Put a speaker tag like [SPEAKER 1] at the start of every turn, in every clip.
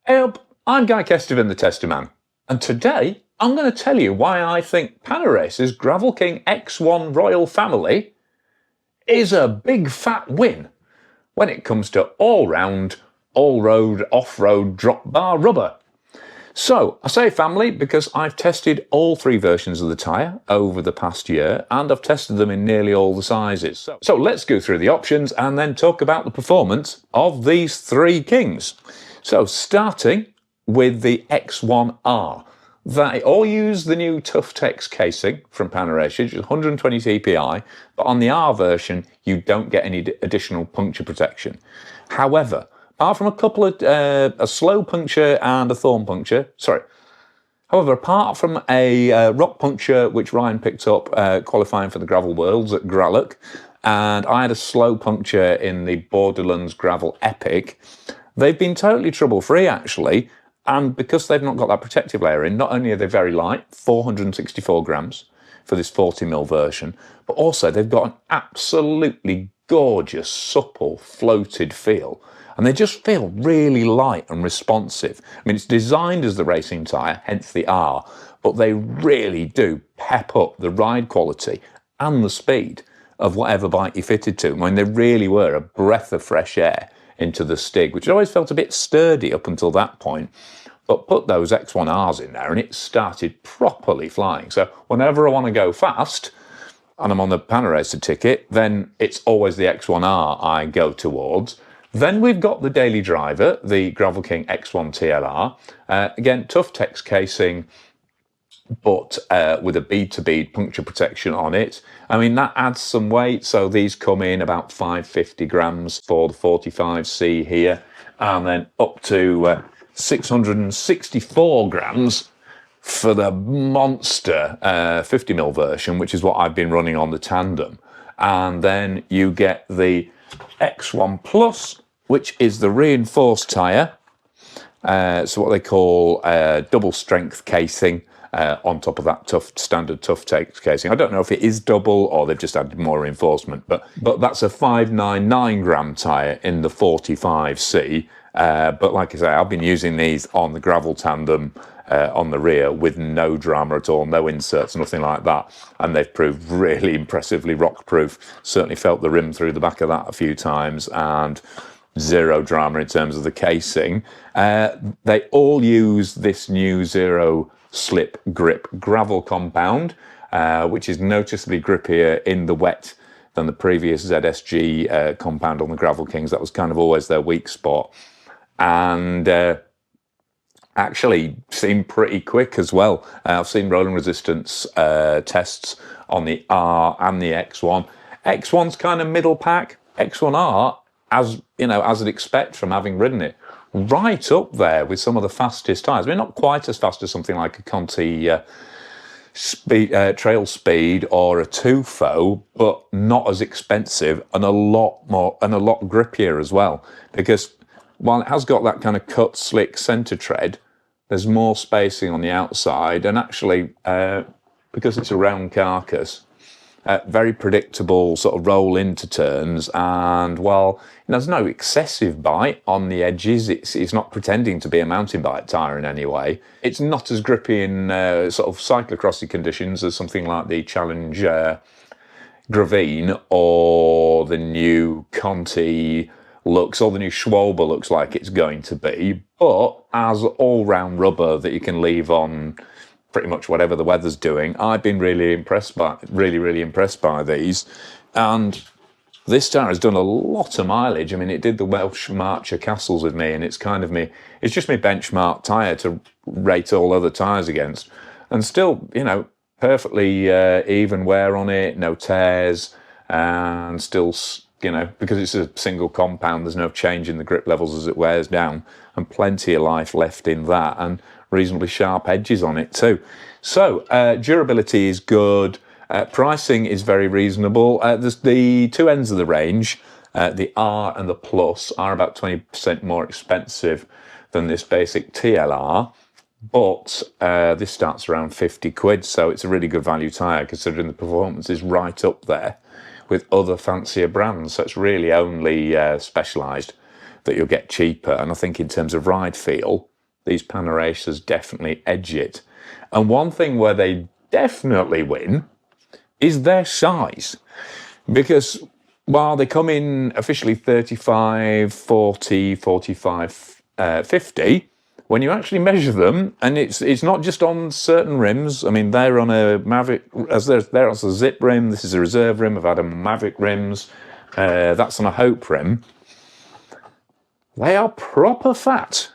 [SPEAKER 1] Hey up, I'm Guy Kestevan, the Tester Man, and today I'm going to tell you why I think Panaracer's Gravel King X1 Royal Family is a big fat win when it comes to all-round, all-road, off-road drop bar rubber. So, I say family because I've tested all three versions of the tyre over the past year, and I've tested them in nearly all the sizes. So let's go through the options and then talk about the performance of these three kings. So starting with the X1R. They all use the new Tough-Tex casing from Panaracer, which is 120 TPI, but on the R version you don't get any additional puncture protection. However, apart from a couple of a slow puncture and a thorn puncture, however, apart from a rock puncture which Ryan picked up qualifying for the Gravel Worlds at Gralloch, and I had a slow puncture in the Borderlands Gravel Epic, they've been totally trouble-free actually, and because they've not got that protective layer in, not only are they very light, 464 grams for this 40mm version, but also they've got an absolutely gorgeous, supple, floated feel. And they just feel really light and responsive. I mean, it's designed as the racing tyre, hence the R, but they really do pep up the ride quality and the speed of whatever bike you fitted to. I mean, they really were a breath of fresh air into the Stig, which had always felt a bit sturdy up until that point. But put those X1Rs in there and it started properly flying. So whenever I want to go fast, and I'm on the Panaracer ticket, then it's always the X1R I go towards. Then we've got the daily driver, the Gravel King X1 TLR. Again, Tough-Tex casing, but with a bead-to-bead puncture protection on it. I mean, that adds some weight, so these come in about 550 grams for the 45C here, and then up to 664 grams for the monster 50mm version, which is what I've been running on the tandem. And then you get the X1 Plus, which is the reinforced tyre, so what they call double strength casing on top of that standard Tough-Tex casing. I don't know if it is double or they've just added more reinforcement, but that's a 599 gram tyre in the 45C. But like I say, I've been using these on the gravel tandem on the rear with no drama at all, no inserts, nothing like that, and they've proved really impressively rock-proof. Certainly felt the rim through the back of that a few times, and zero drama in terms of the casing. They all use this new zero slip grip gravel compound, which is noticeably grippier in the wet than the previous ZSG compound on the Gravel Kings. That was kind of always their weak spot, and actually seemed pretty quick as well. I've seen rolling resistance tests on the R and the X1. X1's kind of middle pack. X1R, as you know, as I'd expect from having ridden it, right up there with some of the fastest tyres. I mean, not quite as fast as something like a Conti Trail Speed or a Tufo, but not as expensive and a lot more and a lot grippier as well. Because while it has got that kind of cut, slick centre tread, there's more spacing on the outside, and actually, because it's a round carcass, very predictable sort of roll into turns, and while there's no excessive bite on the edges, it's not pretending to be a mountain bike tyre in any way. It's not as grippy in sort of cyclocrossy conditions as something like the Challenge Gravine or the new Conti looks, or the new Schwalbe looks like it's going to be, but as all-round rubber that you can leave on pretty much whatever the weather's doing, I've been really impressed by these. And this tyre has done a lot of mileage. I mean, it did the Welsh Marcher Castles with me, and it's kind of it's just my benchmark tyre to rate all other tyres against. And still, you know, perfectly even wear on it, no tears, and still, you know, because it's a single compound, there's no change in the grip levels as it wears down, and plenty of life left in that, and reasonably sharp edges on it too. So durability is good. Pricing is very reasonable. The two ends of the range, the R and the Plus, are about 20% more expensive than this basic TLR, but this starts around 50 quid, so it's a really good value tyre considering the performance is right up there with other fancier brands. So it's really only Specialized that you'll get cheaper, and I think in terms of ride feel, these Panaracers definitely edge it. And one thing where they definitely win is their size. Because while they come in officially 35, 40, 45, 50, when you actually measure them, and it's not just on certain rims. I mean, they're on a Mavic, they're on a Zip rim. This is a reserve rim. I've had a Mavic rims. That's on a Hope rim. They are proper fat.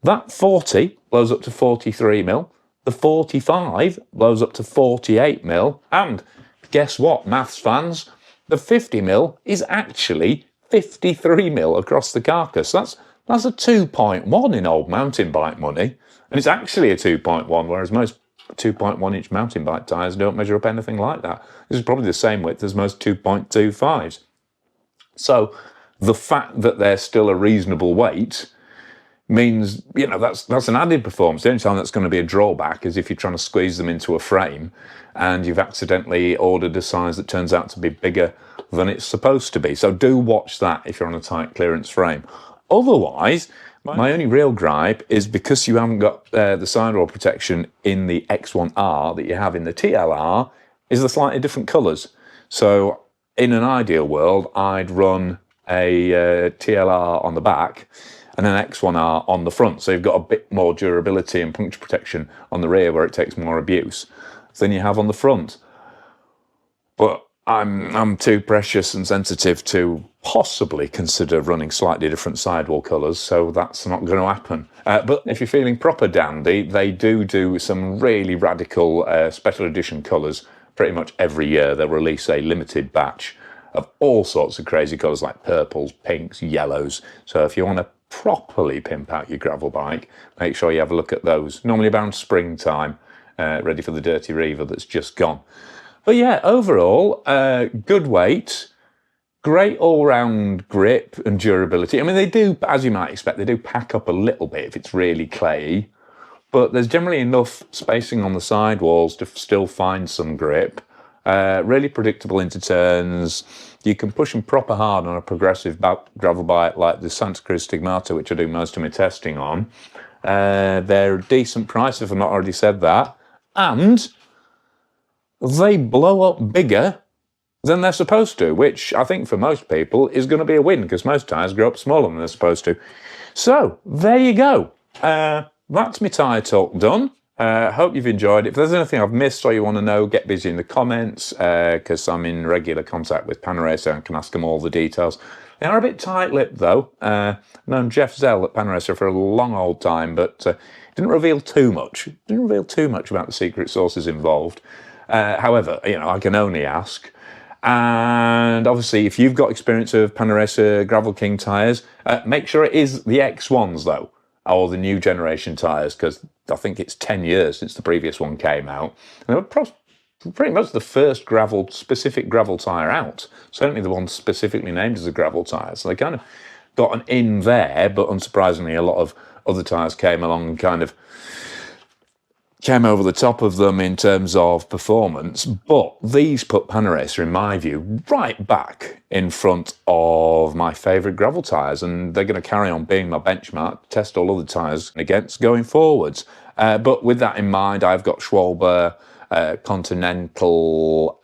[SPEAKER 1] That 40 blows up to 43 mil. The 45 blows up to 48 mil. And guess what, maths fans? The 50 mil is actually 53 mil across the carcass. That's a 2.1 in old mountain bike money. And it's actually a 2.1, whereas most 2.1 inch mountain bike tyres don't measure up anything like that. This is probably the same width as most 2.25s. So the fact that they're still a reasonable weight means, you know, that's an added performance. The only time that's going to be a drawback is if you're trying to squeeze them into a frame and you've accidentally ordered a size that turns out to be bigger than it's supposed to be. So do watch that if you're on a tight clearance frame. Otherwise, my only real gripe is because you haven't got the sidewall protection in the X1R that you have in the TLR, is the slightly different colours. So in an ideal world, I'd run a TLR on the back and an X1R on the front. So you've got a bit more durability and puncture protection on the rear where it takes more abuse than you have on the front. But I'm too precious and sensitive to possibly consider running slightly different sidewall colours, so that's not going to happen. But if you're feeling proper dandy, they do some really radical special edition colours pretty much every year. They'll release a limited batch of all sorts of crazy colours like purples, pinks, yellows. So if you want to properly pimp out your gravel bike, make sure you have a look at those. Normally around springtime, ready for the Dirty Reaver that's just gone. But yeah, overall, good weight, great all-round grip and durability. I mean, they do, as you might expect, they do pack up a little bit if it's really clayey, but there's generally enough spacing on the sidewalls to still find some grip. Really predictable into turns. You can push them proper hard on a progressive gravel bike like the Santa Cruz Stigmata, which I do most of my testing on. They're a decent price, if I've not already said that. And they blow up bigger than they're supposed to, which I think for most people is going to be a win, because most tyres grow up smaller than they're supposed to. So, there you go. That's my tyre talk done. Hope you've enjoyed it. If there's anything I've missed or you want to know, get busy in the comments, because I'm in regular contact with Panaracer and can ask them all the details. They are a bit tight-lipped, though. I've known Jeff Zell at Panaracer for a long old time, but didn't reveal too much. Didn't reveal too much about the secret sources involved. However, you know, I can only ask. And obviously, if you've got experience of Panaracer Gravel King tyres, make sure it is the X1s, though, or the new generation tyres, because I think it's 10 years since the previous one came out. And they were pretty much the first specific gravel tyre out. Certainly the one specifically named as a gravel tyre. So they kind of got an in there, but unsurprisingly, a lot of other tyres came along and kind of came over the top of them in terms of performance. But these put Panaracer, in my view, right back in front of my favourite gravel tyres, and they're going to carry on being my benchmark, test all other tyres against going forwards. But with that in mind, I've got Schwalbe, Continental,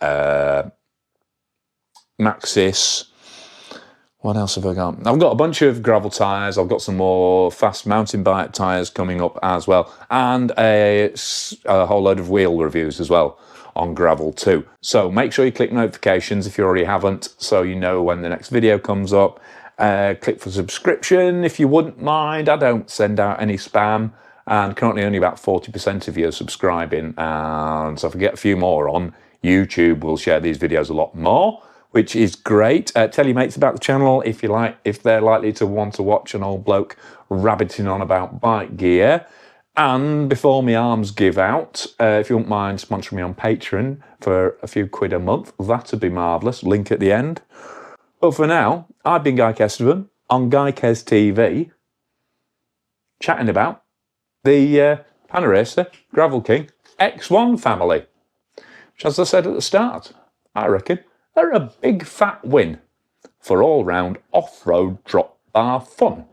[SPEAKER 1] Maxxis. What else have I got? I've got a bunch of gravel tyres. I've got some more fast mountain bike tyres coming up as well, and a whole load of wheel reviews as well on gravel too. So make sure you click notifications if you already haven't, so you know when the next video comes up. Click for subscription if you wouldn't mind. I don't send out any spam, and currently only about 40% of you are subscribing, and so if I get a few more on, YouTube will share these videos a lot more, which is great. Tell your mates about the channel if they're likely to want to watch an old bloke rabbiting on about bike gear. And before my arms give out, if you wouldn't mind sponsoring me on Patreon for a few quid a month, that'd be marvellous. Link at the end. But for now, I've been Guy Kesterman on Guy Kes TV, chatting about the Panaracer Gravel King X1 family, which, as I said at the start, I reckon they're a big fat win for all-round off-road drop bar fun.